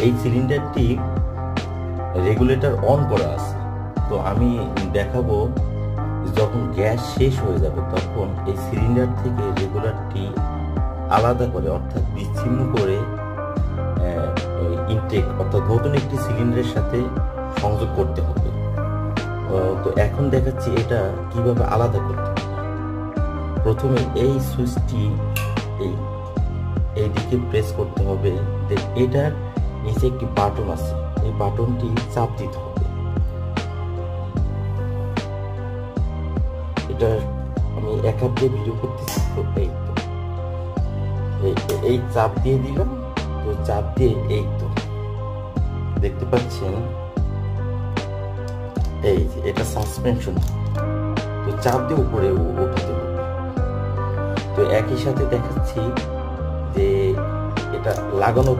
এই সিলিন্ডারটি regulator on করা আছে। তো আমি দেখাবো যখন গ্যাস শেষ হয়ে যাবে তখন এই সিলিন্ডার থেকে রেগুলেটরটি আলাদা করে অর্থাৎ বিচ্ছিন্ন করে ইনটেক অর্থাৎ নতুন একটি সিলিন্ডারের সাথে সংযোগ করতে হবে। তো এখন দেখাচ্ছি এটা কিভাবে আলাদা করতে হবে। প্রথমে এই সুইচটি এই দিকে প্রেস করতে হবে। এটার নিচে একটি বাটন আছে, এই বাটনটি চাপ দিতে হবে। এটা আমি এক হাত দিয়ে ভিডিও করতেছি, তো এই চাপ দিয়ে দিলাম। তো চাপ দিয়ে এই তো দেখতে পাচ্ছেন এই যে এটা সাসপেনশন, তো চাপ দিয়ে উপরে ওঠাতে হবে। তো একই সাথে দেখাচ্ছি যে এটা লাগানো